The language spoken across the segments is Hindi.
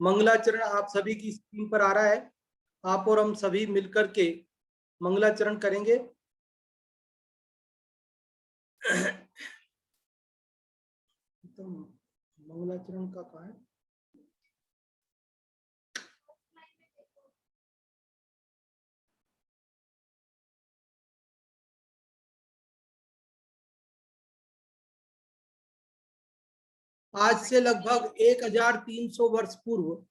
मंगलाचरण आप सभी की स्क्रीन पर आ रहा है। आप और हम सभी मिलकर के मंगलाचरण करेंगे। तो मंगलाचरण का कहाँ है? आज से लगभग 1300 वर्ष पूर्व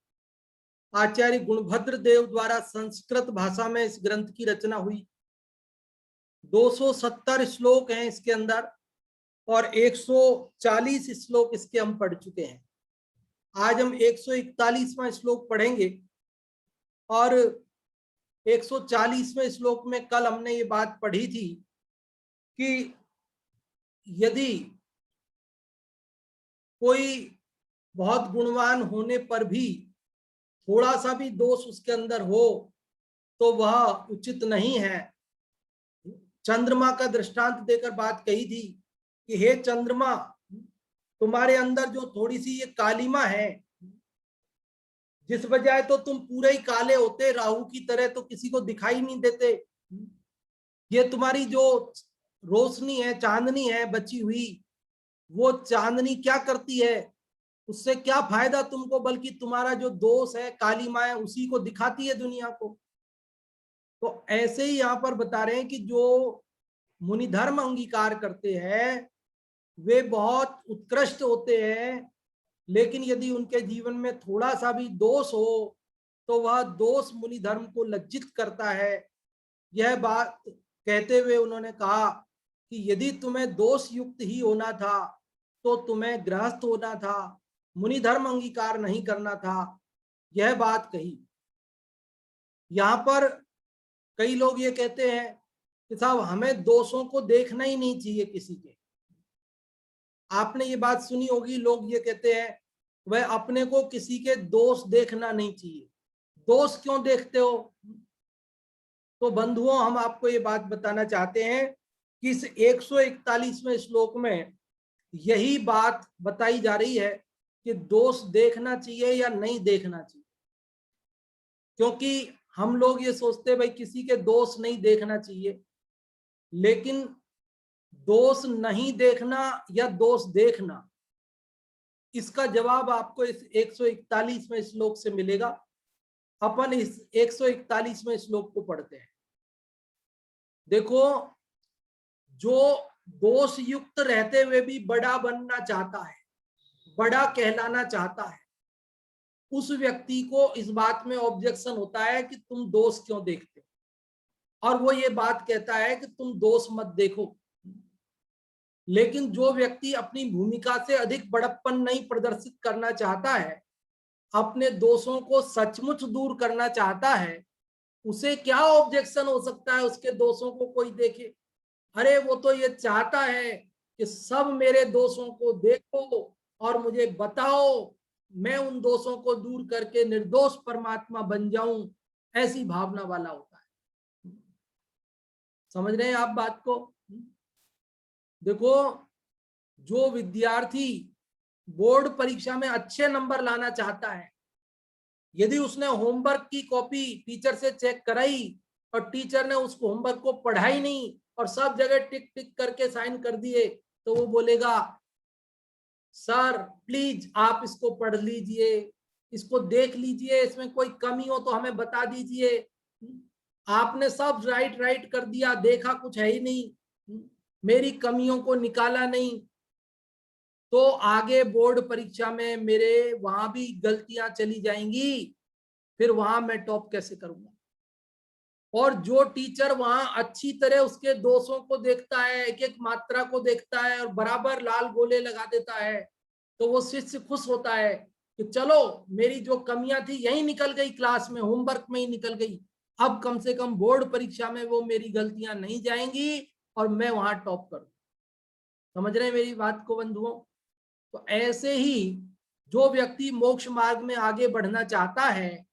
आचार्य गुणभद्र देव द्वारा संस्कृत भाषा में इस ग्रंथ की रचना हुई। 270 श्लोक हैं इसके अंदर और 140 श्लोक इसके हम पढ़ चुके हैं। आज हम 141वां श्लोक पढ़ेंगे और 140वें श्लोक में कल हमने ये बात पढ़ी थी कि यदि कोई बहुत गुणवान होने पर भी थोड़ा सा भी दोष उसके अंदर हो तो वह उचित नहीं है। चंद्रमा का दृष्टांत देकर बात कही थी कि हे चंद्रमा, तुम्हारे अंदर जो थोड़ी सी ये कालिमा है, जिस बजाय तो तुम पूरे ही काले होते राहु की तरह, तो किसी को दिखाई नहीं देते, ये तुम्हारी जो रोशनी है, चांदनी है बची हुई, वो चांदनी क्या करती है, उससे क्या फायदा तुमको, बल्कि तुम्हारा जो दोष है, कालिमा है, उसी को दिखाती है दुनिया को। तो ऐसे ही यहां पर बता रहे हैं कि जो मुनि धर्म अंगीकार करते हैं वे बहुत उत्कृष्ट होते हैं, लेकिन यदि उनके जीवन में थोड़ा सा भी दोष हो तो वह दोष मुनि धर्म को लज्जित करता है। यह बात कहते हुए उन्होंने कहा कि यदि तुम्हें दोष युक्त ही होना था तो तुम्हें गृहस्थ होना था, मुनि धर्म अंगीकार नहीं करना था। यह बात कही। यहां पर कई लोग ये कहते हैं कि साहब हमें दोषों को देखना ही नहीं चाहिए किसी के। आपने ये बात सुनी होगी, लोग ये कहते हैं वह अपने को किसी के दोष देखना नहीं चाहिए। दोष क्यों देखते हो? तो बंधुओं, हम आपको ये बात बताना चाहते हैं कि इस 141वें श्लोक में यही बात बताई जा रही है कि दोष देखना चाहिए या नहीं देखना चाहिए। क्योंकि हम लोग ये सोचते हैं भाई किसी के दोष नहीं देखना चाहिए, लेकिन दोष नहीं देखना या दोष देखना, इसका जवाब आपको इस 141वें श्लोक से मिलेगा। अपन इस 141वें श्लोक को पढ़ते हैं। देखो, जो दोष युक्त रहते हुए भी बड़ा बनना चाहता है, बड़ा कहलाना चाहता है, उस व्यक्ति को इस बात में ऑब्जेक्शन होता है कि तुम दोष क्यों देखते हो, और वो ये बात कहता है कि तुम दोष मत देखो। लेकिन जो व्यक्ति अपनी भूमिका से अधिक बड़प्पन नहीं प्रदर्शित करना चाहता है, अपने दोषों को सचमुच दूर करना चाहता है, उसे क्या ऑब्जेक्शन हो सकता है उसके दोषों को कोई देखे? अरे वो तो ये चाहता है कि सब मेरे दोषों को देखो और मुझे बताओ, मैं उन दोषों को दूर करके निर्दोष परमात्मा बन जाऊं, ऐसी भावना वाला होता है। समझ रहे हैं आप बात को? देखो, जो विद्यार्थी बोर्ड परीक्षा में अच्छे नंबर लाना चाहता है, यदि उसने होमवर्क की कॉपी टीचर से चेक कराई और टीचर ने उस होमवर्क को पढ़ा ही नहीं और सब जगह टिक टिक करके साइन कर दिए, तो वो बोलेगा सर प्लीज आप इसको पढ़ लीजिए, इसको देख लीजिए, इसमें कोई कमी हो तो हमें बता दीजिए। आपने सब राइट राइट कर दिया, देखा कुछ है ही नहीं, मेरी कमियों को निकाला नहीं, तो आगे बोर्ड परीक्षा में मेरे वहां भी गलतियां चली जाएंगी, फिर वहां मैं टॉप कैसे करूंगा? और जो टीचर वहां अच्छी तरह उसके दोषों को देखता है, एक एक मात्रा को देखता है और बराबर लाल गोले लगा देता है, तो वो शिष्य खुश होता है कि चलो मेरी जो कमियां थी यही निकल गई, क्लास में होमवर्क में ही निकल गई, अब कम से कम बोर्ड परीक्षा में वो मेरी गलतियां नहीं जाएंगी और मैं वहां टॉप करूं। समझ रहे हैं मेरी बात को बंधुओं? तो ऐसे ही जो व्यक्ति मोक्ष मार्ग में आगे बढ़ना चाहता है,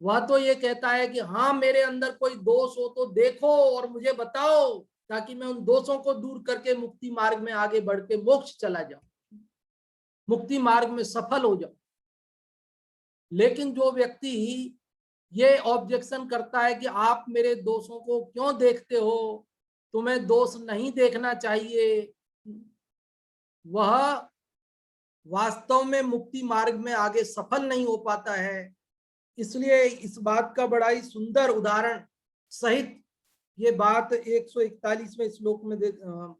वह तो ये कहता है कि हाँ मेरे अंदर कोई दोष हो तो देखो और मुझे बताओ, ताकि मैं उन दोषों को दूर करके मुक्ति मार्ग में आगे बढ़ के मोक्ष चला जाऊं, मुक्ति मार्ग में सफल हो जाऊं। लेकिन जो व्यक्ति ये ऑब्जेक्शन करता है कि आप मेरे दोषों को क्यों देखते हो, तुम्हें दोष नहीं देखना चाहिए, वह वास्तव में मुक्ति मार्ग में आगे सफल नहीं हो पाता है। इसलिए इस बात का बड़ा ही सुंदर उदाहरण सहित ये बात 141वें श्लोक में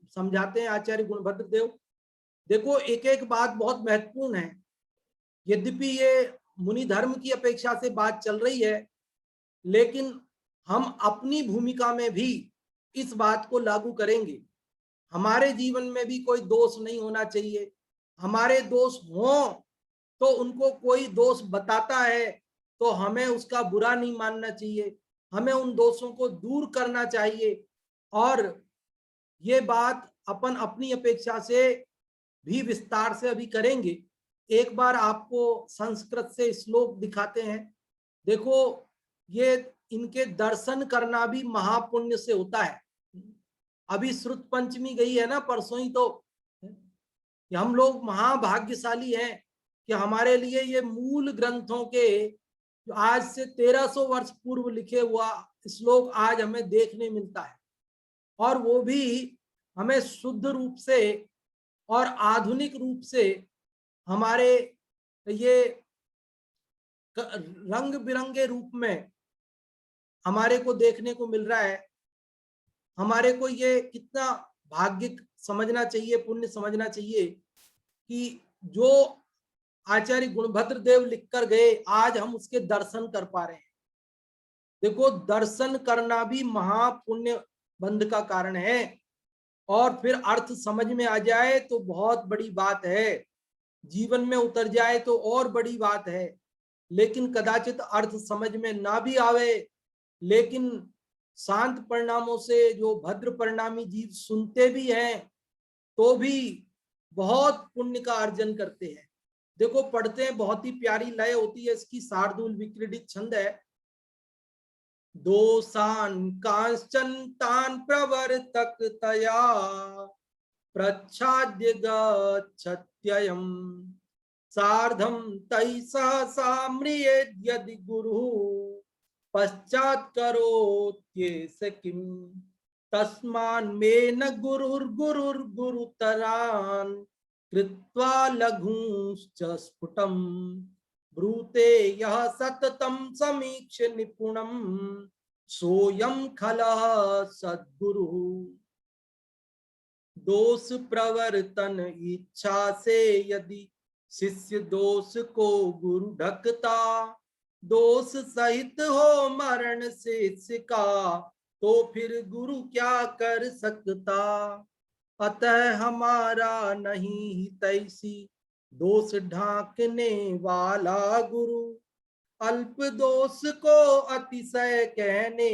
समझाते हैं आचार्य गुणभद्र देव। देखो, एक एक बात बहुत महत्वपूर्ण है। यद्यपि ये मुनि धर्म की अपेक्षा से बात चल रही है, लेकिन हम अपनी भूमिका में भी इस बात को लागू करेंगे। हमारे जीवन में भी कोई दोष नहीं होना चाहिए। हमारे दोष हों तो उनको कोई दोष बताता है तो हमें उसका बुरा नहीं मानना चाहिए, हमें उन दोषों को दूर करना चाहिए। और ये बात अपन अपनी अपेक्षा से भी विस्तार से अभी करेंगे। एक बार आपको संस्कृत से श्लोक दिखाते हैं। देखो, ये इनके दर्शन करना भी महापुण्य से होता है। अभी श्रुत पंचमी गई है ना, परसों ही, तो हम लोग महाभाग्यशाली हैं कि हमारे लिए ये मूल ग्रंथों के आज से 1300 वर्ष पूर्व लिखे हुआ श्लोक आज हमें देखने मिलता है, और वो भी हमें शुद्ध रूप से और आधुनिक रूप से हमारे ये रंग बिरंगे रूप में हमारे को देखने को मिल रहा है। हमारे को ये कितना भाग्य समझना चाहिए, पुण्य समझना चाहिए कि जो आचार्य गुणभद्र देव लिख कर गए, आज हम उसके दर्शन कर पा रहे हैं। देखो, दर्शन करना भी महापुण्य बंध का कारण है, और फिर अर्थ समझ में आ जाए तो बहुत बड़ी बात है, जीवन में उतर जाए तो और बड़ी बात है। लेकिन कदाचित अर्थ समझ में ना भी आवे, लेकिन शांत परिणामों से जो भद्र परिणामी जीव सुनते भी हैं तो भी बहुत पुण्य का अर्जन करते हैं। देखो, पढ़ते हैं, बहुत ही प्यारी लय होती है इसकी, शार्दूल विक्रीडित छंद है। दोषान कांचन तान प्रवर्तक तया प्रच्छाद्य गच्छत्ययम् सार्धम तै सहसा म्रियेद् यदि गुरु पश्चात् करोत्येष किम तस्मान् मे न गुरुर्गुरुर्गुरुतरान् कृत्वा लघुंश्च स्फुटम् ब्रूते यः सततं समीक्ष निपुणं सोऽयं खलः सद्गुरुः। दोष प्रवर्तन इच्छा से यदि शिष्य दोष को गुरु ढकता, दोष सहित हो मरण शिष्य का, तो फिर गुरु क्या कर सकता। अतः हमारा नहीं तैसी दोष ढांकने वाला गुरु, अल्प दोष को अतिशय कहने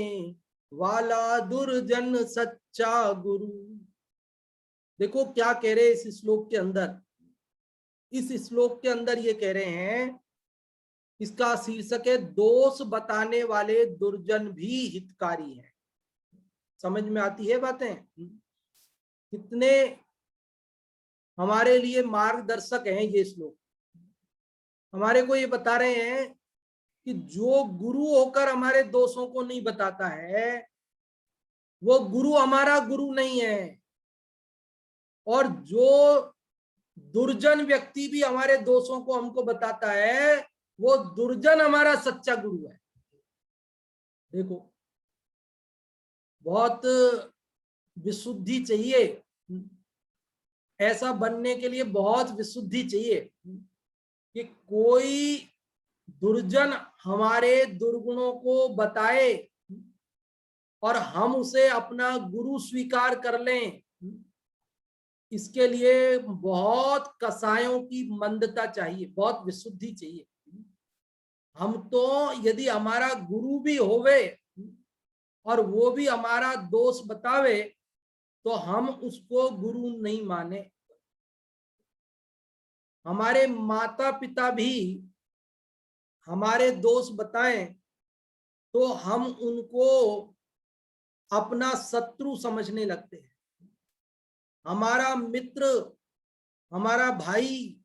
वाला दुर्जन सच्चा गुरु। देखो क्या कह रहे इस श्लोक के अंदर। इस श्लोक के अंदर ये कह रहे हैं, इसका शीर्षक है दोष बताने वाले दुर्जन भी हितकारी हैं। समझ में आती है बातें? कितने हमारे लिए मार्गदर्शक हैं ये श्लोक। हमारे को ये बता रहे हैं कि जो गुरु होकर हमारे दोषों को नहीं बताता है, वो गुरु हमारा गुरु नहीं है। और जो दुर्जन व्यक्ति भी हमारे दोषों को हमको बताता है, वो दुर्जन हमारा सच्चा गुरु है। देखो, बहुत विशुद्धि चाहिए, ऐसा बनने के लिए बहुत विशुद्धि चाहिए कि कोई दुर्जन हमारे दुर्गुणों को बताए और हम उसे अपना गुरु स्वीकार कर लें। इसके लिए बहुत कसायों की मंदता चाहिए, बहुत विशुद्धि चाहिए। हम तो यदि हमारा गुरु भी होवे और वो भी हमारा दोष बतावे तो हम उसको गुरु नहीं माने। हमारे माता पिता भी हमारे दोष बताएं तो हम उनको अपना शत्रु समझने लगते हैं। हमारा मित्र, हमारा भाई,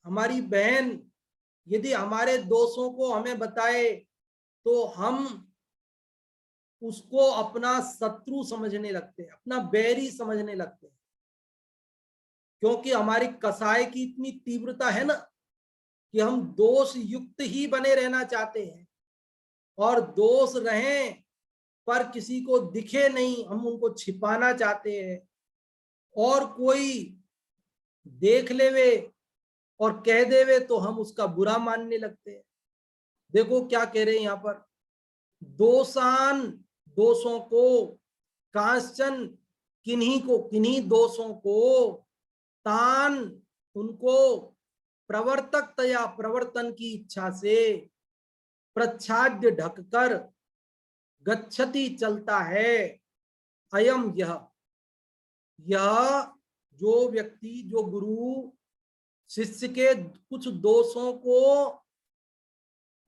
हमारी बहन यदि हमारे दोषों को हमें बताए तो हम उसको अपना शत्रु समझने लगते हैं, अपना बैरी समझने लगते हैं, क्योंकि हमारी कसाई की इतनी तीव्रता है ना कि हम दोष युक्त ही बने रहना चाहते हैं, और दोष रहें पर किसी को दिखे नहीं, हम उनको छिपाना चाहते हैं, और कोई देख लेवे और कह देवे तो हम उसका बुरा मानने लगते हैं। देखो क्या कह रहे हैं यहाँ पर, दोषान, दोषों को, कांचन, किन्हीं दोषों को, तान, उनको, प्रवर्तकतया, प्रवर्तन की इच्छा से, प्रच्छाद्य, ढककर, गच्छति, चलता है, अयम, यह जो व्यक्ति, जो गुरु शिष्य के कुछ दोषों को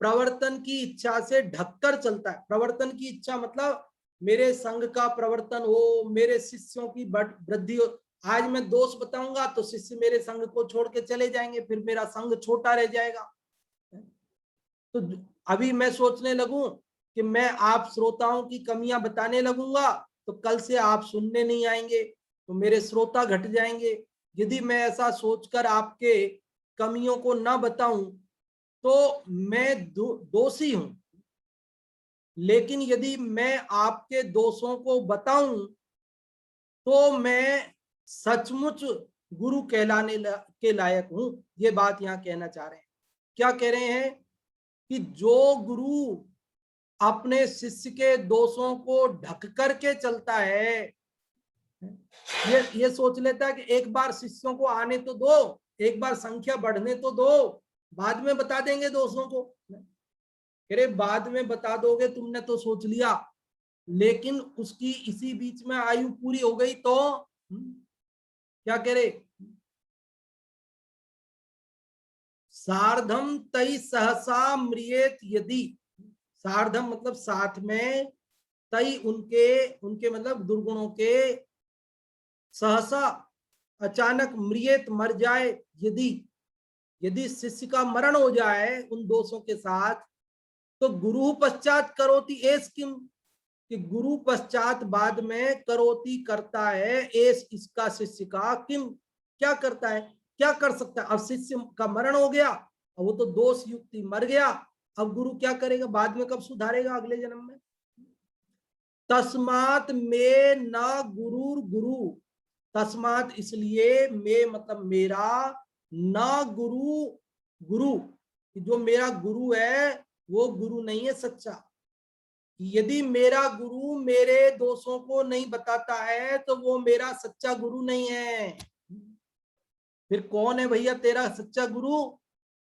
प्रवर्तन की इच्छा से ढककर चलता है। प्रवर्तन की इच्छा मतलब मेरे संघ का प्रवर्तन हो, मेरे शिष्यों की वृद्धि हो। आज मैं दोष बताऊंगा तो शिष्य मेरे संघ को छोड़ के चले जाएंगे, फिर मेरा संघ छोटा रह जाएगा। तो अभी मैं सोचने लगूं कि मैं आप श्रोताओं की कमियां बताने लगूंगा तो कल से आप सुनने नहीं आएंगे, तो मेरे श्रोता घट जाएंगे। यदि मैं ऐसा सोचकर आपके कमियों को ना बताऊं तो मैं दोषी हूं, लेकिन यदि मैं आपके दोषों को बताऊं तो मैं सचमुच गुरु कहलाने के लायक हूं। ये बात यहां कहना चाह रहे हैं। क्या कह रहे हैं कि जो गुरु अपने शिष्य के दोषों को ढक करके चलता है, ये सोच लेता है कि एक बार शिष्यों को आने तो दो, एक बार संख्या बढ़ने तो दो, बाद में बता देंगे दोषों को। अरे बाद में बता दोगे तुमने तो सोच लिया, लेकिन उसकी इसी बीच में आयु पूरी हो गई तो क्या कह रहे, सार्धम तई सहसा म्रियेत यदि, सार्धम मतलब साथ में, तई उनके, उनके मतलब दुर्गुणों के, सहसा अचानक, म्रियेत मर जाए, यदि, यदि शिष्य का मरण हो जाए उन दोषों के साथ, तो गुरु पश्चात करोति एस किम, कि गुरु पश्चात बाद में करोति करता है, एस इसका, शिष्य का, किम क्या करता है, क्या कर सकता है। अब शिष्य का मरण हो गया, अब वो तो दोष युक्ति मर गया, अब गुरु क्या करेगा, बाद में कब सुधारेगा, अगले जन्म में। तस्मात में न गुरुर गुरु, तस्मात इसलिए, में मतलब मेरा, न गुरु गुरु, जो मेरा गुरु है वो गुरु नहीं है सच्चा। यदि मेरा गुरु मेरे दोषों को नहीं बताता है तो वो मेरा सच्चा गुरु नहीं है। फिर कौन है भैया तेरा सच्चा गुरु,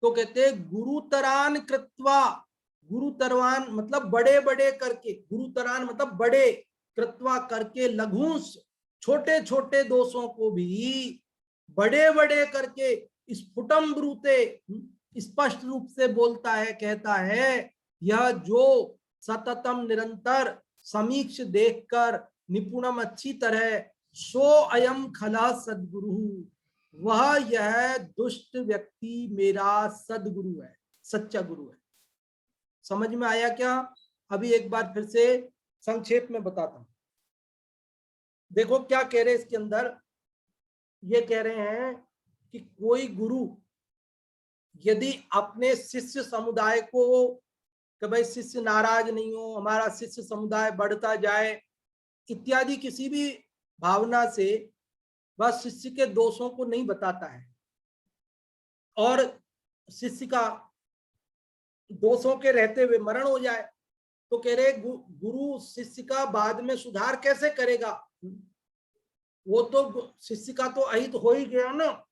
तो कहते गुरुतरान कृत्वा, गुरुतरवान मतलब बड़े बड़े करके, गुरुतरान मतलब बड़े, कृत्वा करके, लघुंस छोटे छोटे दोषों को भी बड़े बड़े करके, स्फुटम ब्रूते स्पष्ट रूप से बोलता है, कहता है, यह जो सततम निरंतर समीक्ष देखकर निपुणम अच्छी तरह, सो अयम खला सदगुरु, वह यह दुष्ट व्यक्ति मेरा सदगुरु है, सच्चा गुरु है। समझ में आया क्या? अभी एक बार फिर से संक्षेप में बताता हूं। देखो क्या कह रहे हैं इसके अंदर, ये कह रहे हैं कि कोई गुरु यदि अपने शिष्य समुदाय को, कि भाई शिष्य नाराज नहीं हो, हमारा शिष्य समुदाय बढ़ता जाए इत्यादि किसी भी भावना से वह शिष्य के दोषों को नहीं बताता है, और शिष्य का दोषों के रहते हुए मरण हो जाए, तो कह रहे गुरु शिष्य का बाद में सुधार कैसे करेगा, वो तो शिष्य का तो अहित हो ही गया ना।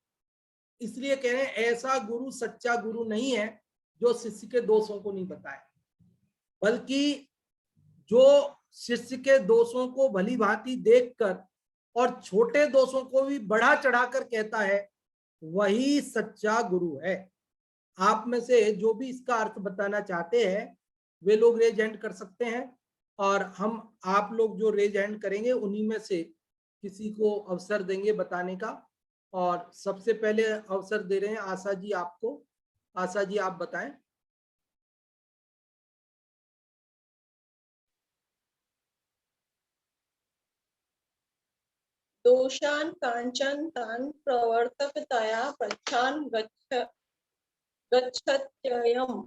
इसलिए कह रहे हैं ऐसा गुरु सच्चा गुरु नहीं है जो शिष्य के दोषों को नहीं बताए, बल्कि जो शिष्य के दोषों को भली भांति देखकर और छोटे दोषों को भी बढ़ा चढ़ाकर कहता है, वही सच्चा गुरु है। आप में से जो भी इसका अर्थ बताना चाहते हैं वे लोग रेज हैंड कर सकते हैं, और हम आप लोग जो रेज हैंड करेंगे उन्हीं में से किसी को अवसर देंगे बताने का। और सबसे पहले अवसर दे रहे हैं आशा जी आपको। आशा जी आप बताएं। दोषान कांचन तान प्रवर्तकतया प्रच्छान गच्छत्ययम्।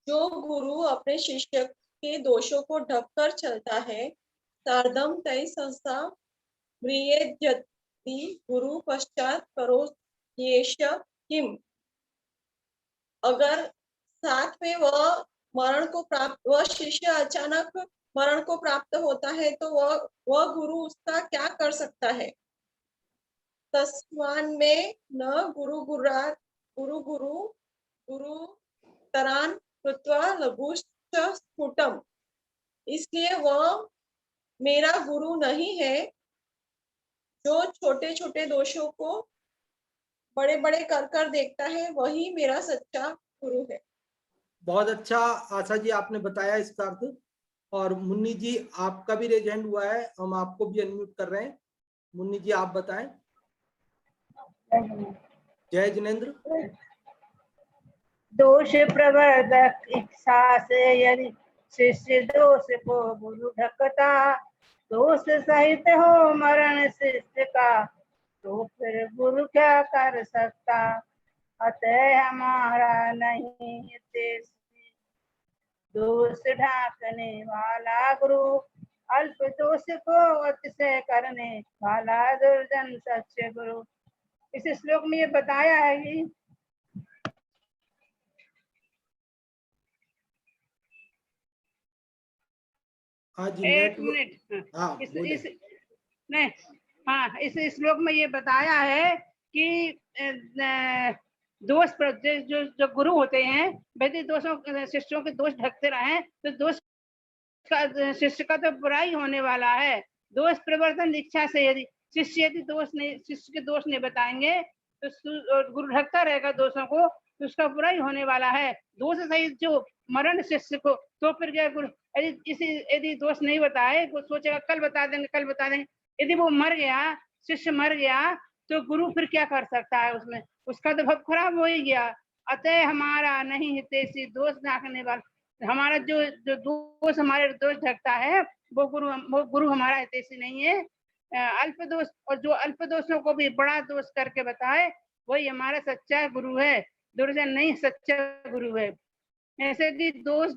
जो गुरु अपने शिष्य के दोषों को ढककर चलता है, सार्धम तय संस्था म्रियेद्यति गुरु पश्चात करोत्येष किम। अगर साथ में वह शिष्य अचानक मरण को प्राप्त होता है तो वह गुरु उसका क्या कर सकता है। तस्मान में न गुरु तरान कृत्वा लघुश्च स्फुटम। इसलिए वह मेरा गुरु नहीं है जो छोटे छोटे दोषों को बड़े बड़े कर देखता है, वही मेरा सच्चा गुरु है। बहुत अच्छा आशा जी आपने बताया इसका अर्थ। और मुन्नी जी आपका भी रेज हैंड हुआ है, हम आपको भी अनम्यूट कर रहे हैं। मुन्नी जी आप बताएं। जय जिनेंद्र। दोष प्रवर्तक इच्छा से यदि शिष्य दोष को गुरु ढकता, दोष सहित हो मरण शिष्य का, तो फिर गुरु क्या कर सकता। अतः हमारा नहीं देश दोष ढाकने वाला गुरु, अल्प दोष को अतिशय करने वाला दुर्जन सच्चे गुरु। इस श्लोक में ये बताया है कि हाँ जी एक मिनट। हाँ इस श्लोक में ये बताया है कि दोष जो गुरु होते हैं वैसे दोषों शिष्यों के दोष ढकते रहे तो दोष का शिष्य का तो बुराई होने वाला है। दोष प्रवर्तन इच्छा से यदि शिष्य के दोष नहीं बताएंगे तो गुरु ढकता रहेगा दोषों को, तो उसका बुराई होने वाला है। दोष सहित जो मरण शिष्य को, तो फिर क्या गुरु यदि दोष नहीं बताए, वो सोचेगा कल बता देंगे। यदि वो मर गया, शिष्य मर गया, तो गुरु फिर क्या कर सकता है उसमें, उसका तो भाव खराब हो ही गया। अतः हमारा नहीं हितैषी दोष ढाकने वाला, हमारा जो दोष हमारे दोष ढकता है वो गुरु हमारा हितैषी नहीं है। अल्प दोष, और जो अल्प दोषों को भी बड़ा दोष करके बताए वही हमारा सच्चा गुरु है, दुर्जन नहीं सच्चा गुरु है। ऐसे कि दोष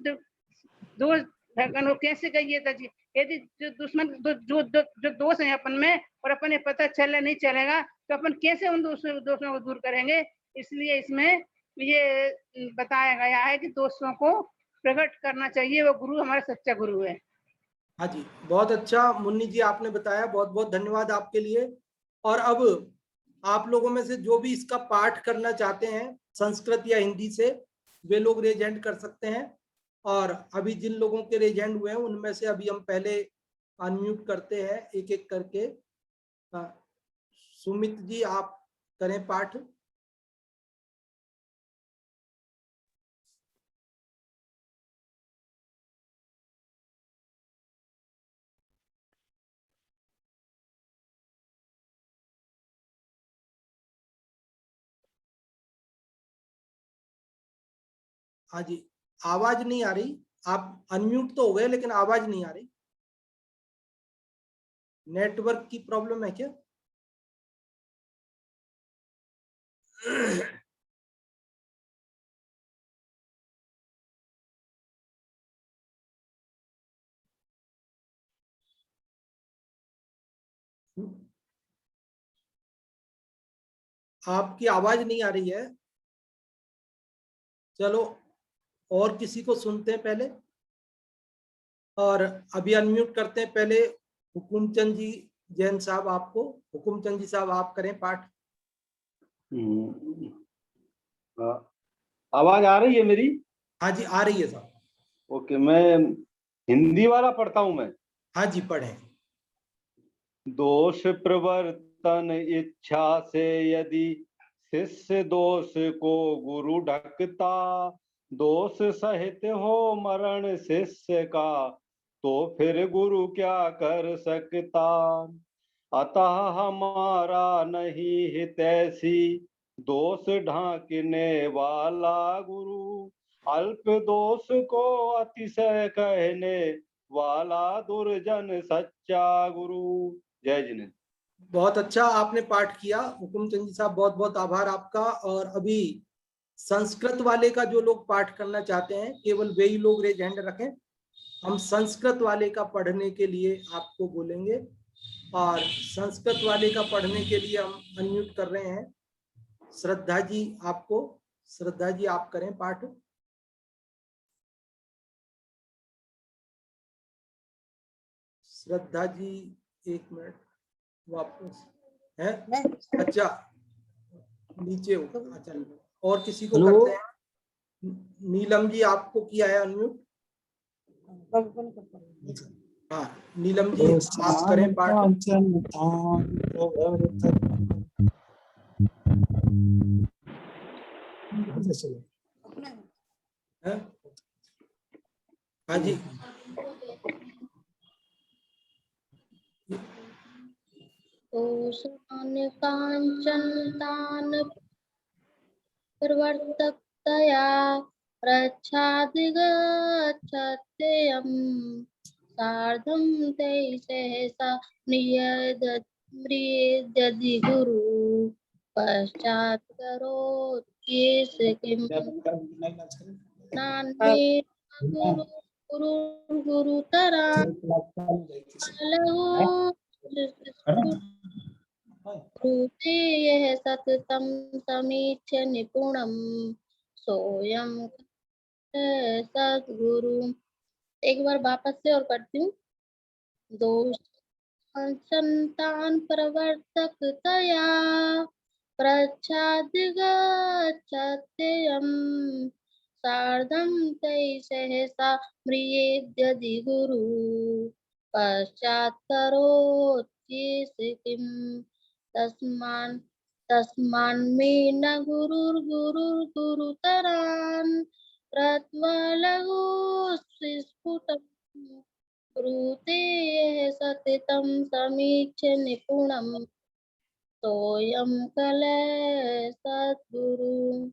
ढकन कैसे कहिए था जी, यदि जो दुश्मन जो दोष है अपन में और अपने पता नहीं चलेगा तो अपन कैसे उन दोषों को दूर करेंगे। इसलिए इसमें ये बताया गया है कि दोषों को प्रकट करना चाहिए, वो गुरु हमारा सच्चा गुरु है। हाँ जी, बहुत अच्छा मुन्नी जी आपने बताया, बहुत बहुत धन्यवाद आपके लिए। और अब आप लोगों में से जो भी इसका पाठ करना चाहते हैं संस्कृत या हिंदी से, वे लोग रेज हैंड कर सकते हैं। और अभी जिन लोगों के रेज हैंड हुए हैं उनमें से अभी हम पहले अनम्यूट करते हैं एक एक करके। सुमित जी आप करें पाठ। हाँ जी, आवाज नहीं आ रही, आप अनम्यूट तो हो गए लेकिन आवाज नहीं आ रही। नेटवर्क की प्रॉब्लम है क्या? आपकी आवाज नहीं आ रही है। चलो और किसी को सुनते हैं पहले, और अभी अनम्यूट करते हैं पहले हुकुमचंद जी जैन साहब आपको। हुकुमचंद जी साहब आप करें पाठ। आवाज आ रही है मेरी? हाँ जी आ रही है साहब। ओके, मैं हिंदी वाला पढ़ता हूं मैं। हाँ जी पढ़ें। दोष प्रवर्तन इच्छा से यदि शिष्य दोष को गुरु ढकता, दोष सहित हो मरण शिष्य का, तो फिर गुरु क्या कर सकता। अतः हमारा नहीं हितैषी दोष ढांकने वाला गुरु, अल्प दोष को अतिशय कहने वाला दुर्जन सच्चा गुरु। जय जिनेन्द्र। बहुत अच्छा आपने पाठ किया हुकुमचंद जी साहब, बहुत बहुत आभार आपका। और अभी संस्कृत वाले का जो लोग पाठ करना चाहते हैं केवल वे ही लोग रेज हैंड रखें। हम संस्कृत वाले का पढ़ने के लिए आपको बोलेंगे और संस्कृत वाले का पढ़ने के लिए हम अनम्यूट कर रहे हैं श्रद्धा जी आपको। श्रद्धा जी आप करें पाठ। श्रद्धा जी एक मिनट वापस है। अच्छा नीचे हो। अच्छा और किसी को करते हैं? नीलम जी आपको किया है अनम्यूट। हाँ नीलम जी आप करें पाठ। हाँ जी दोषान् काञ्चन तान् प्रवर्तकतया प्रच्छादिगच्छत्ययम् सार्धं ते सहसा म्रियेद्यदि गुरु पश्चात् करोत्येष किम् नान्ये गुरुतरा रूपे यह सततं समीक्ष्य निपुणं सोयम सद्गुरु। एक बार वापस से और करती हूँ। दोष संतान प्रवर्तकतया प्रच्छादिगच्छत्ययम् सार्धं तै सहसा म्रियेद्यदि गुरु पश्चात् करोत्येष किम् तस्मान्मे न गुरुतरान् कृत्वा लघुस्फुटम् ब्रूते सततं समीक्ष्य निपुणम् सोऽयं कलय सद्गुरु।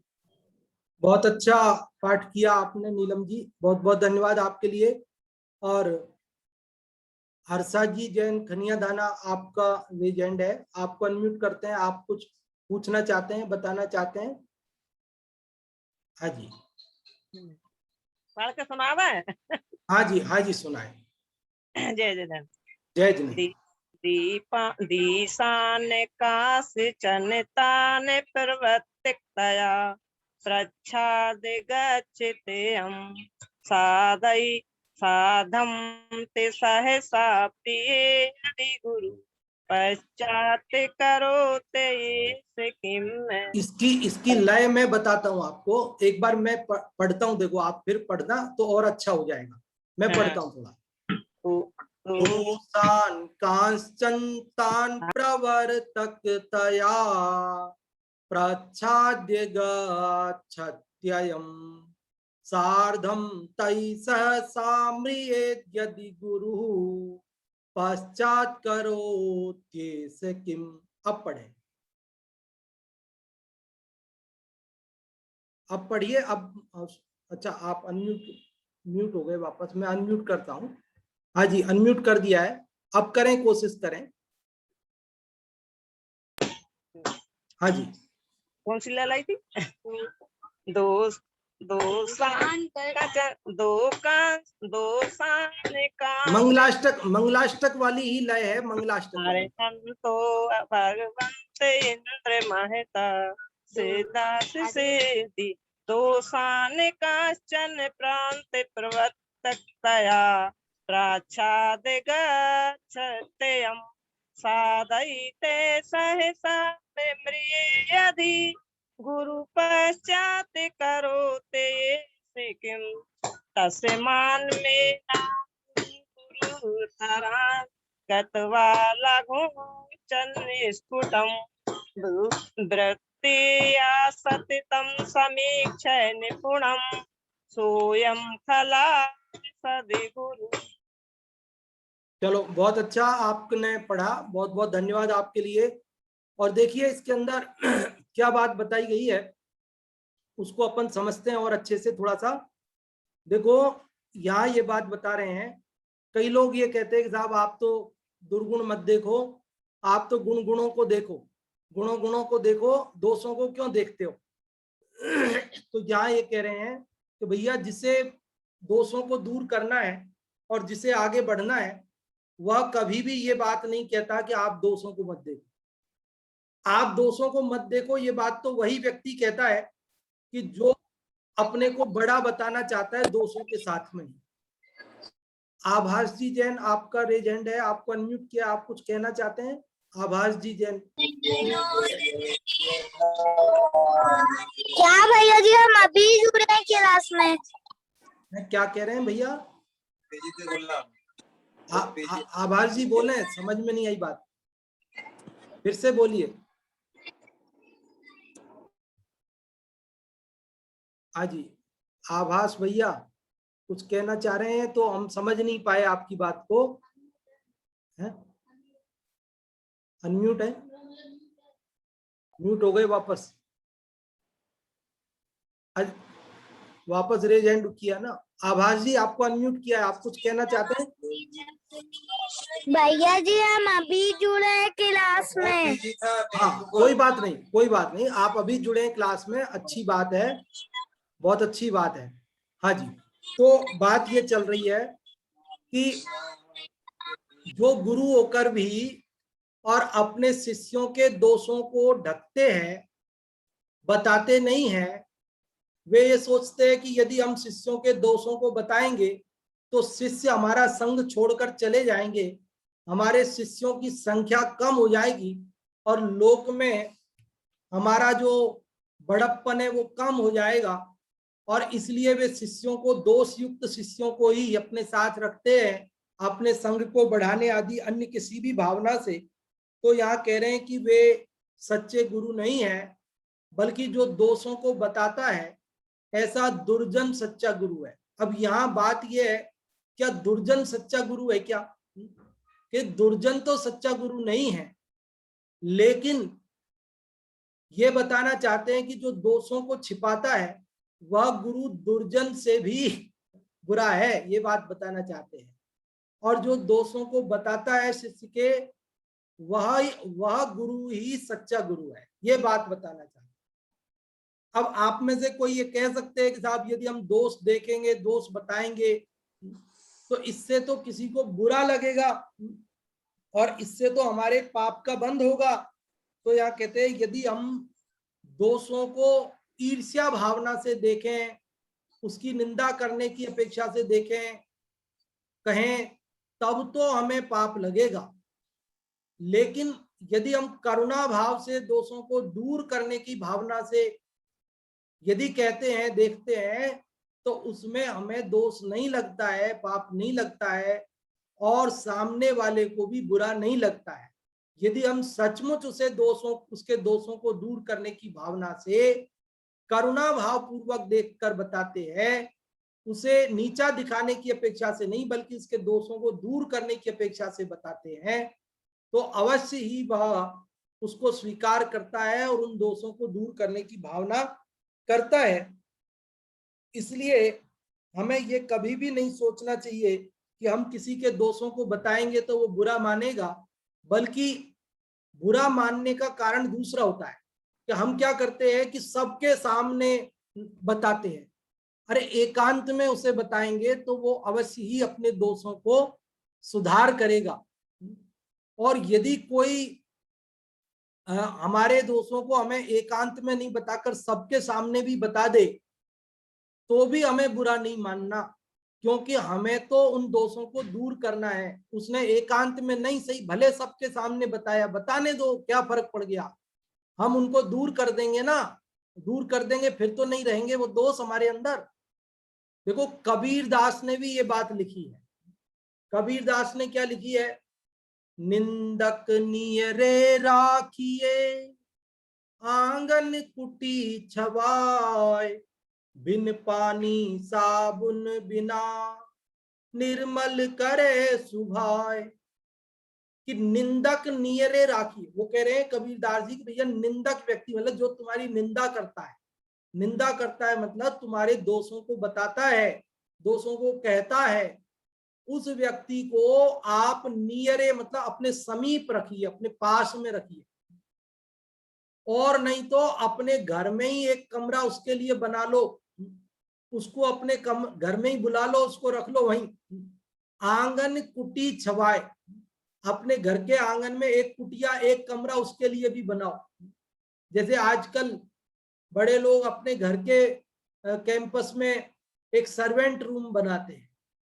बहुत अच्छा पाठ किया आपने नीलम जी, बहुत बहुत धन्यवाद आपके लिए। और हर्षा जी जैन खनिया दाना आपका लेजेंड है, आपको अनम्यूट करते हैं। आप कुछ पूछना चाहते हैं, बताना चाहते हैं? हाँ जी पढ़ के सुनावा है। हाँ जी सुनाए। जय जय जय जिनेन्द्र। दीशान काश्चन प्रवर्तिकतया प्रच्छादिगच्छत्ययं साधं ते सहसा प्रियेद्यदि गुरु पश्चात् करोते किम्। इसकी लय मैं बताता हूँ आपको। एक बार मैं पढ़ता हूँ, देखो आप फिर पढ़ना तो और अच्छा हो जाएगा। मैं पढ़ता हूँ थोड़ा। दोषान् कांश्चन तान् प्रवर्तकतया प्रच्छाद्यगच्छत्ययम् सार्धं तैः सहसा म्रियेद्यदि गुरुः पश्चात् करोत्येष किम्। अब पढ़े, अब पढ़िए। अब अच्छा आप म्यूट हो गए वापस, मैं अनम्यूट करता हूँ। हाँ जी अनम्यूट कर दिया है, अब करें, कोशिश करें। हाँ जी कौन सी लाई थी? दोषान का मंगलाष्टक वाली ही लय है, मंगलाष्टक हरे वाली। संतो भगवंत इंद्र महता सिद्धार्थ सिद्धि दोषान काश्चन प्रांत प्रवर्तकतया प्रच्छादिगच्छत्ययम् साधयिते सहसा म्रियेद्यदि गुरु पश्चात् करोते किम्। तस्मान् मे न गुरुतरान् कृत्वा लघुचन्निष्कुटं वृत्तिया सततं समीक्ष्य निपुणं सोऽयं खला सद्गुरु। चलो बहुत अच्छा आपने पढ़ा, बहुत बहुत धन्यवाद आपके लिए। और देखिए इसके अंदर क्या बात बताई गई है उसको अपन समझते हैं और अच्छे से थोड़ा सा। देखो यहाँ ये बात बता रहे हैं, कई लोग ये कहते हैं कि साहब आप तो दुर्गुण मत देखो, आप तो गुण गुणों को देखो, गुणों गुणों को देखो, दोषों को क्यों देखते हो। तो यहाँ ये कह रहे हैं कि भैया जिसे दोषों को दूर करना है और जिसे आगे बढ़ना है वह कभी भी ये बात नहीं कहता कि आप दोषों को मत देखो। आप दोषों को मत देखो ये बात तो वही व्यक्ति कहता है कि जो अपने को बड़ा बताना चाहता है दोषों के साथ में। आभास जी जैन, आपका रेज हैंड है, आपको अनम्यूट किया, आप कुछ कहना चाहते हैं? आभास जी जैन। क्या भैया जी, हम अभी जुड़े हैं क्लास में। क्या कह रहे हैं भैया? आभास जी बोले, समझ में नहीं आई बात, फिर से बोलिए। हाँ जी, आभास भैया कुछ कहना चाह रहे हैं तो हम समझ नहीं पाए आपकी बात को, है? अनम्यूट है, म्यूट हो गए वापस। आज वापस रेज हैंड किया ना। आभास जी आपको अनम्यूट किया है, आप कुछ कहना चाहते हैं? भैया जी हम अभी जुड़े हैं क्लास में। हाँ कोई बात नहीं, कोई बात नहीं, आप अभी जुड़े हैं क्लास में, अच्छी बात है, बहुत अच्छी बात है। हाँ जी, तो बात ये चल रही है कि जो गुरु होकर भी और अपने शिष्यों के दोषों को ढकते हैं, बताते नहीं हैं, वे ये सोचते हैं कि यदि हम शिष्यों के दोषों को बताएंगे तो शिष्य हमारा संग छोड़कर चले जाएंगे, हमारे शिष्यों की संख्या कम हो जाएगी और लोक में हमारा जो बड़प्पन है वो कम हो जाएगा, और इसलिए वे शिष्यों को, दोष युक्त शिष्यों को ही अपने साथ रखते हैं, अपने संग को बढ़ाने आदि अन्य किसी भी भावना से। तो यहाँ कह रहे हैं कि वे सच्चे गुरु नहीं है, बल्कि जो दोषों को बताता है ऐसा दुर्जन सच्चा गुरु है। अब यहाँ बात यह है, क्या दुर्जन सच्चा गुरु है क्या? कि दुर्जन तो सच्चा गुरु नहीं है, लेकिन ये बताना चाहते हैं कि जो दोषों को छिपाता है वह गुरु दुर्जन से भी बुरा है, ये बात बताना चाहते हैं। और जो दोषों को बताता है शिष्य के, वह गुरु ही सच्चा गुरु है, ये बात बताना चाहते हैं। अब आप में से कोई ये कह सकते हैं कि साहब यदि हम दोष देखेंगे, दोष बताएंगे तो इससे तो किसी को बुरा लगेगा और इससे तो हमारे पाप का बंध होगा। तो यहाँ कहते हैं यदि हम दोषों को ईर्ष्या भावना से देखें, उसकी निंदा करने की अपेक्षा से देखें, कहें, तब तो हमें पाप लगेगा। लेकिन यदि हम करुणा भाव से दोषों को दूर करने की भावना से यदि कहते हैं, देखते हैं, तो उसमें हमें दोष नहीं लगता है, पाप नहीं लगता है और सामने वाले को भी बुरा नहीं लगता है। यदि हम सचमुच उसके दोषों को दूर करने की भावना से करुणा भाव पूर्वक देखकर बताते हैं, उसे नीचा दिखाने की अपेक्षा से नहीं बल्कि इसके दोषों को दूर करने की अपेक्षा से बताते हैं, तो अवश्य ही वह उसको स्वीकार करता है और उन दोषों को दूर करने की भावना करता है। इसलिए हमें ये कभी भी नहीं सोचना चाहिए कि हम किसी के दोषों को बताएंगे तो वो बुरा मानेगा, बल्कि बुरा मानने का कारण दूसरा होता है कि हम क्या करते हैं कि सबके सामने बताते हैं। अरे एकांत में उसे बताएंगे तो वो अवश्य ही अपने दोषों को सुधार करेगा। और यदि कोई हमारे दोषों को हमें एकांत में नहीं बताकर सबके सामने भी बता दे तो भी हमें बुरा नहीं मानना, क्योंकि हमें तो उन दोषों को दूर करना है। उसने एकांत में नहीं सही, भले सबके सामने बताया, बताने दो, क्या फर्क पड़ गया, हम उनको दूर कर देंगे ना, दूर कर देंगे फिर तो नहीं रहेंगे वो दोष हमारे अंदर। देखो कबीर दास ने भी ये बात लिखी है। कबीर दास ने क्या लिखी है? निंदक नियरे राखिए, आंगन कुटी छवाए, बिन पानी साबुन बिना निर्मल करे सुभाए। कि निंदक नियरे राखी। वो कह रहे हैं कबीरदास जी कि भैया निंदक व्यक्ति मतलब जो तुम्हारी निंदा करता है, निंदा करता है मतलब तुम्हारे दोषों को बताता है, दोषों को कहता है, उस व्यक्ति को आप नियरे मतलब अपने समीप रखिए, अपने पास में रखिए, और नहीं तो अपने घर में ही एक कमरा उसके लिए बना लो, उसको अपने घर में ही बुला लो, उसको रख लो वहीं। आंगन कुटी छवाए, अपने घर के आंगन में एक कुटिया, एक कमरा उसके लिए भी बनाओ। जैसे आजकल बड़े लोग अपने घर के कैंपस में एक सर्वेंट रूम बनाते हैं,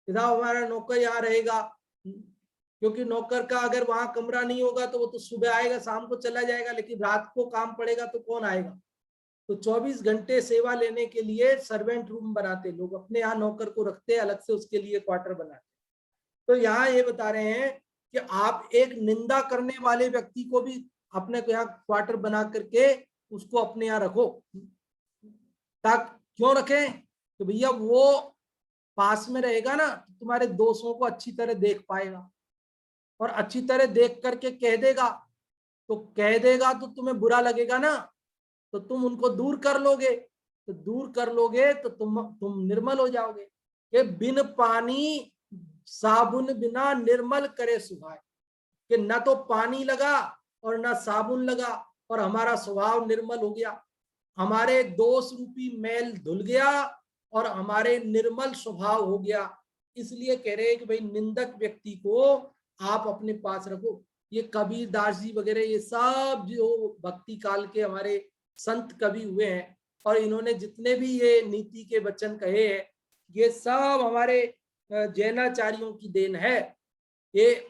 हमारा नौकर यहाँ रहेगा, क्योंकि नौकर का अगर वहां कमरा नहीं होगा तो वो तो सुबह आएगा शाम को चला जाएगा, लेकिन रात को काम पड़ेगा तो कौन आएगा। तो 24 घंटे सेवा लेने के लिए सर्वेंट रूम बनाते लोग, अपने यहाँ नौकर को रखते हैं, अलग से उसके लिए क्वार्टर बनाते। तो यहाँ ये बता रहे हैं कि आप एक निंदा करने वाले व्यक्ति को भी अपने को यहाँ क्वार्टर बना करके उसको अपने यहाँ रखो। ताकि क्यों रखें? तो भैया वो पास में रहेगा ना, तुम्हारे दोषों को अच्छी तरह देख पाएगा, और अच्छी तरह देख करके कह देगा, तो कह देगा तो तुम्हें बुरा लगेगा ना, तो तुम उनको दूर कर लोगे, तो दूर कर लोगे तो तुम निर्मल हो जाओगे। कि बिन पानी साबुन बिना निर्मल करे सुभाए, कि न तो पानी लगा और न साबुन लगा और हमारा स्वभाव निर्मल हो गया, हमारे दोष रूपी मैल धुल गया और हमारे निर्मल स्वभाव हो गया। इसलिए कह रहे हैं कि भाई निंदक व्यक्ति को आप अपने पास रखो। ये कबीरदास जी वगैरह ये सब जो भक्ति काल के हमारे संत कवि हुए हैं, और इन्होंने जितने भी ये नीति के वचन कहे हैं, ये सब हमारे जैनाचार्यों की देन है। ये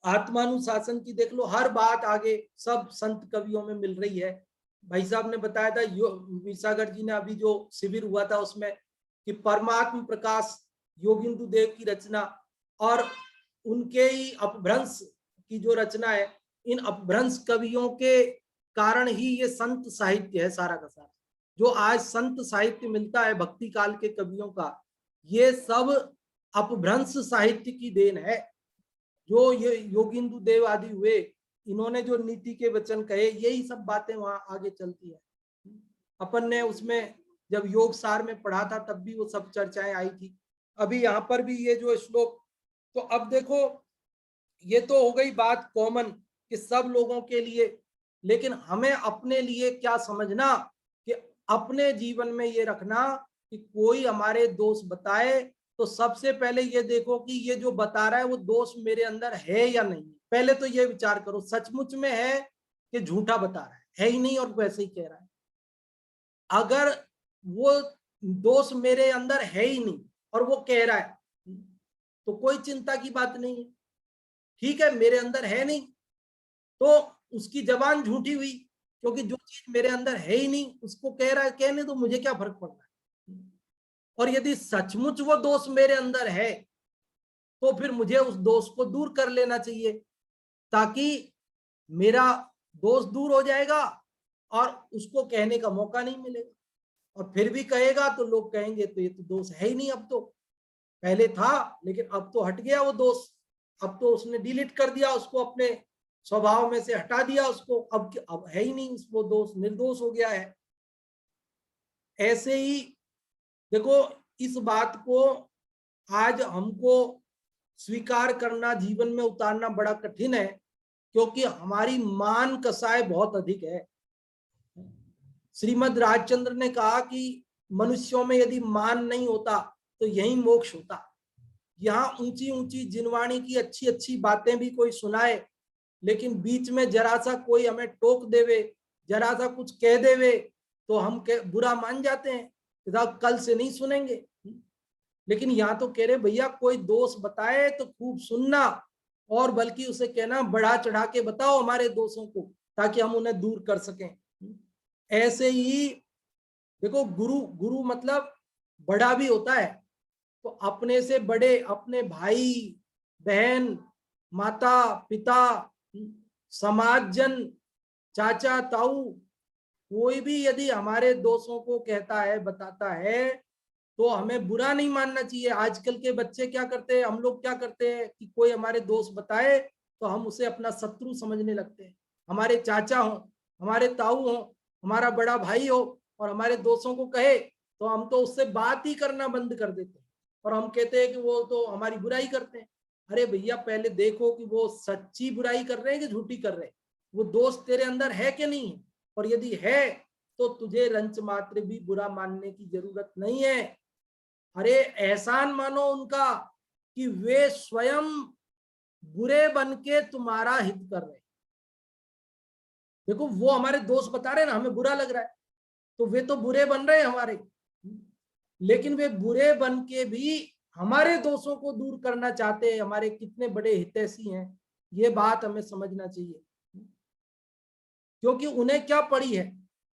आत्मानुशासन की देख लो, हर बात आगे सब संत कवियों में मिल रही है। भाई साहब ने बताया था, विसागर जी ने अभी जो शिविर हुआ था उसमें, कि परमात्म प्रकाश योगिंदु देव की रचना और उनके ही अपभ्रंश की जो रचना है, इन अपभ्रंश कवियों के कारण ही ये संत साहित्य है सारा का सारा। जो आज संत साहित्य मिलता है भक्ति काल के कवियों का, ये सब अपभ्रंश साहित्य की देन है। जो ये योगिंदु देव आदि हुए, इन्होंने जो नीति के वचन कहे, यही सब बातें वहां आगे चलती है। अपन ने उसमें जब योग सार में पढ़ा था तब भी वो सब चर्चाएं आई थी। अभी यहाँ पर भी ये जो श्लोक, तो अब देखो ये तो हो गई बात कॉमन कि सब लोगों के लिए, लेकिन हमें अपने लिए क्या समझना कि अपने जीवन में ये रखना कि कोई हमारे दोष बताए तो सबसे पहले ये देखो कि ये जो बता रहा है वो दोष मेरे अंदर है या नहीं। पहले तो ये विचार करो सचमुच में है कि झूठा बता रहा है ही नहीं और वैसे ही कह रहा है। अगर वो दोष मेरे अंदर है ही नहीं और वो कह रहा है तो कोई चिंता की बात नहीं है। ठीक है, मेरे अंदर है नहीं तो उसकी जबान झूठी हुई, क्योंकि जो चीज मेरे अंदर है ही नहीं उसको कह रहा है, कहने तो मुझे क्या फर्क पड़ रहा है। और यदि सचमुच वो दोष मेरे अंदर है तो फिर मुझे उस दोष को दूर कर लेना चाहिए, ताकि मेरा दोष दूर हो जाएगा और उसको कहने का मौका नहीं मिलेगा। और फिर भी कहेगा तो लोग कहेंगे तो ये तो दोष है ही नहीं, अब तो पहले था लेकिन अब तो हट गया वो दोष, अब तो उसने डिलीट कर दिया उसको, अपने स्वभाव में से हटा दिया उसको, अब है ही नहीं, वो दोष निर्दोष हो गया है। ऐसे ही देखो इस बात को आज हमको स्वीकार करना, जीवन में उतारना बड़ा कठिन है, क्योंकि हमारी मान कसाय बहुत अधिक है। श्रीमद् राजचंद्र ने कहा कि मनुष्यों में यदि मान नहीं होता तो यही मोक्ष होता। यहाँ ऊंची ऊंची जिनवाणी की अच्छी अच्छी बातें भी कोई सुनाए, लेकिन बीच में जरा सा कोई हमें टोक देवे, जरा सा कुछ कह देवे तो हम बुरा मान जाते हैं, कल से नहीं सुनेंगे। लेकिन यहाँ तो कह रहे भैया कोई दोष बताए तो खूब सुनना, और बल्कि उसे कहना बढ़ा चढ़ा के बताओ हमारे दोषों को, ताकि हम उन्हें दूर कर सकें। ऐसे ही देखो गुरु मतलब बड़ा भी होता है, तो अपने से बड़े, अपने भाई बहन, माता पिता, समाजजन, चाचा ताऊ, कोई भी यदि हमारे दोषों को कहता है, बताता है, तो हमें बुरा नहीं मानना चाहिए। आजकल के बच्चे क्या करते हैं, हम लोग क्या करते हैं कि कोई हमारे दोस्त बताए तो हम उसे अपना शत्रु समझने लगते हैं। हमारे चाचा हो, हमारे ताऊ हो, हमारा बड़ा भाई हो और हमारे दोस्तों को कहे तो हम तो उससे बात ही करना बंद कर देते हैं और हम कहते हैं कि वो तो हमारी बुराई करते हैं। अरे भैया, पहले देखो कि वो सच्ची बुराई कर रहे हैं कि झूठी कर रहे हैं, वो दोस्त तेरे अंदर है कि नहीं है, और यदि है तो तुझे रंच मात्र भी बुरा मानने की जरूरत नहीं है। अरे एहसान मानो उनका कि वे स्वयं बुरे बन के तुम्हारा हित कर रहे हैं। देखो, वो हमारे दोस्त बता रहे हैं ना, हमें बुरा लग रहा है, तो वे तो बुरे बन रहे हैं हमारे, लेकिन वे बुरे बन के भी हमारे दोषों को दूर करना चाहते हैं। हमारे कितने बड़े हितैषी हैं, ये बात हमें समझना चाहिए। क्योंकि उन्हें क्या पड़ी है,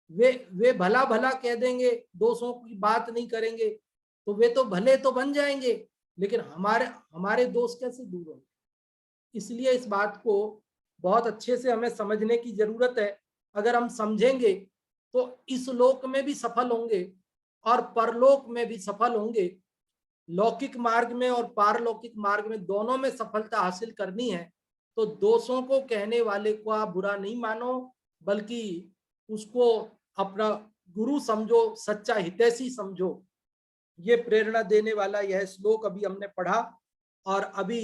वे भला भला कह देंगे, दोषों की बात नहीं करेंगे, तो वे तो भले तो बन जाएंगे, लेकिन हमारे दोष कैसे दूर होंगे। इसलिए इस बात को बहुत अच्छे से हमें समझने की जरूरत है। अगर हम समझेंगे तो इस लोक में भी सफल होंगे और परलोक में भी सफल होंगे। लौकिक मार्ग में और पारलौकिक मार्ग में दोनों में सफलता हासिल करनी है तो दोषों को कहने वाले को आप बुरा नहीं मानो, बल्कि उसको अपना गुरु समझो, सच्चा हितैषी समझो। ये प्रेरणा देने वाला यह श्लोक अभी हमने पढ़ा और अभी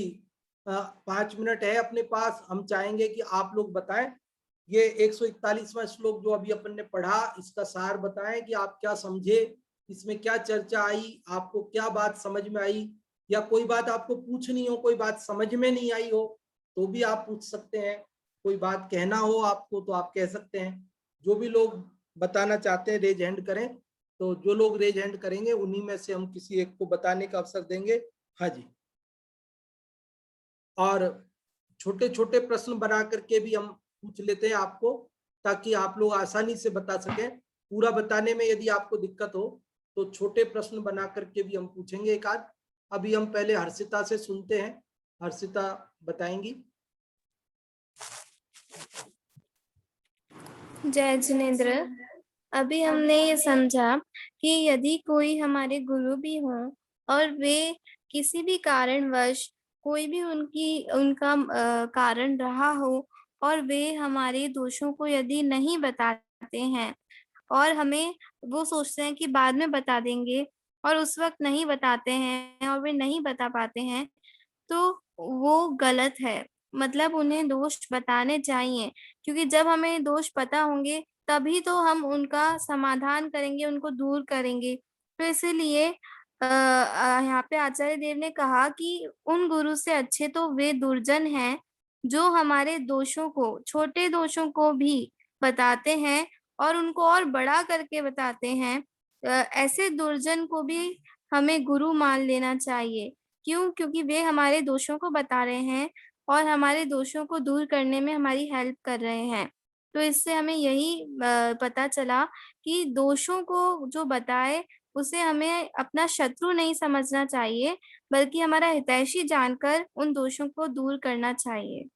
5 मिनट है अपने पास। हम चाहेंगे कि आप लोग बताएं, ये 141वां श्लोक जो अभी अपन ने पढ़ा, इसका सार बताएं कि आप क्या समझे, इसमें क्या चर्चा आई, आपको क्या बात समझ में आई, या कोई बात आपको पूछनी हो, कोई बात समझ में नहीं आई हो तो भी आप पूछ सकते हैं, कोई बात कहना हो आपको तो आप कह सकते हैं। जो भी लोग बताना चाहते हैं रेज हैंड करें, तो जो लोग रेज हैंड करेंगे उन्हीं में से हम किसी एक को बताने का अवसर देंगे। हाँ जी, और छोटे छोटे प्रश्न बना करके भी हम पूछ लेते हैं आपको, ताकि आप लोग आसानी से बता सकें। पूरा बताने में यदि आपको दिक्कत हो तो छोटे प्रश्न बना करके भी हम पूछेंगे एक आध। अभी हम पहले हर्षिता से सुनते हैं, हर्षिता बताएंगी। जय जिनेन्द्र। अभी हमने ये समझा कि यदि कोई हमारे गुरु भी हो और वे किसी भी कारणवश, कोई भी उनका कारण रहा हो और वे हमारे दोषों को यदि नहीं बताते हैं और हमें वो सोचते हैं कि बाद में बता देंगे और उस वक्त नहीं बताते हैं और वे नहीं बता पाते हैं, तो वो गलत है। मतलब उन्हें दोष बताने चाहिए, क्योंकि जब हमें दोष पता होंगे तभी तो हम उनका समाधान करेंगे, उनको दूर करेंगे। तो इसीलिए यहाँ पे आचार्य देव ने कहा कि उन गुरु से अच्छे तो वे दुर्जन हैं जो हमारे दोषों को, छोटे दोषों को भी बताते हैं और उनको और बड़ा करके बताते हैं। ऐसे दुर्जन को भी हमें गुरु मान लेना चाहिए। क्यों? क्योंकि वे हमारे दोषों को बता रहे हैं और हमारे दोषों को दूर करने में हमारी हेल्प कर रहे हैं। तो इससे हमें यही पता चला कि दोषों को जो बताए उसे हमें अपना शत्रु नहीं समझना चाहिए, बल्कि हमारा हितैषी जानकर उन दोषों को दूर करना चाहिए।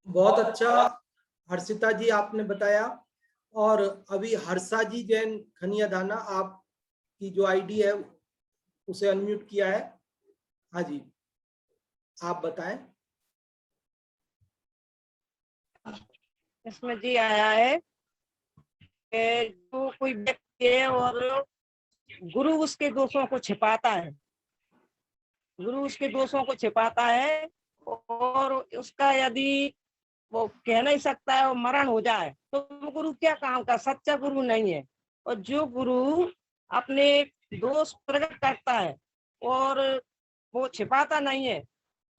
बहुत अच्छा हर्षिता जी आपने बताया। और अभी हर्षा जी जैन खनिया दाना, आपकी जो आईडी है उसे अनम्यूट किया है। हाँ जी, आप बताएं। इसमें जी आया है कि जो कोई व्यक्ति है और गुरु उसके दोषों को छिपाता है, गुरु उसके दोषों को छिपाता है और उसका यदि वो कह नहीं सकता है और मरण हो जाए तो वो गुरु क्या काम का, सच्चा गुरु नहीं है। और जो गुरु अपने दोष प्रकट करता है और वो छिपाता नहीं है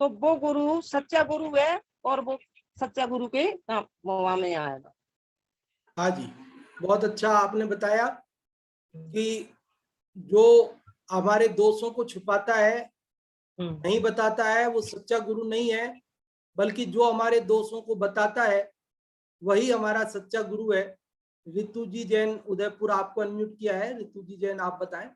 तो वो गुरु सच्चा गुरु है और वो सच्चा गुरु के वहां में आएगा। हाँ जी, बहुत अच्छा आपने बताया कि जो हमारे दोषों को छुपाता है, नहीं बताता है, वो सच्चा गुरु नहीं है, बल्कि जो हमारे दोषों को बताता है वही हमारा सच्चा गुरु है। ऋतु जी जैन उदयपुर, आपको अनम्यूट किया है। ऋतु जी जैन, आप बताएं।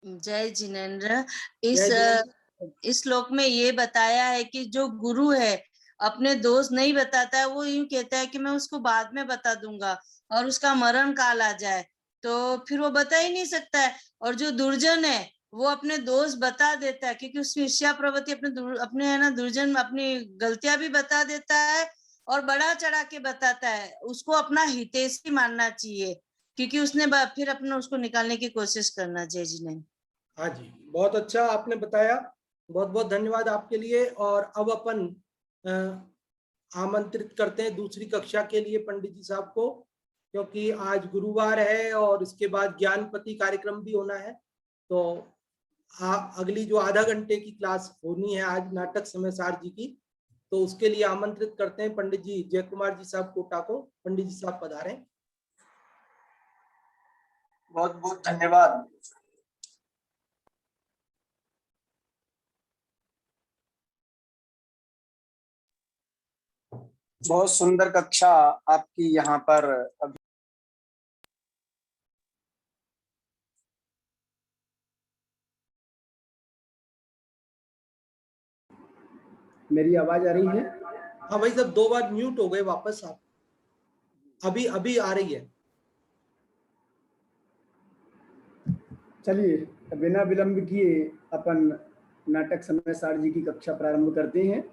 जय जिनेन्द्र। इस श्लोक में ये बताया है कि जो गुरु है अपने दोष नहीं बताता है, वो यूं कहता है कि मैं उसको बाद में बता दूंगा और उसका मरण काल आ जाए तो फिर वो बता ही नहीं सकता है। और जो दुर्जन है वो अपने दोष बता देता है, क्योंकि उसमें ईर्ष्या प्रवृत्ति अपने है ना दुर्जन अपनी गलतियां भी बता देता है और बढ़ा चढ़ा के बताता है। उसको अपना हितैषी मानना चाहिए, क्योंकि उसने फिर अपने उसको निकालने की कोशिश करना चाहिए। जी नहीं। हाँ जी, बहुत अच्छा आपने बताया, बहुत बहुत धन्यवाद आपके लिए। और अब अपन आमंत्रित करते हैं दूसरी कक्षा के लिए पंडित जी साहब को, क्योंकि आज गुरुवार है और इसके बाद ज्ञानपति कार्यक्रम भी होना है। तो अगली जो आधा घंटे की क्लास होनी है आज नाटक समय सार जी की, तो उसके लिए आमंत्रित करते हैं पंडित जी जय कुमार जी साहब कोटा को। पंडित जी साहब पधारें। बहुत बहुत धन्यवाद। बहुत सुंदर कक्षा आपकी यहाँ पर अभी मेरी आवाज आ रही है? हाँ भाई साहब, 2 बार म्यूट हो गए वापस आप, अभी आ रही है। चलिए बिना विलंब किए अपन नाटक समय सार जी की कक्षा प्रारंभ करते हैं।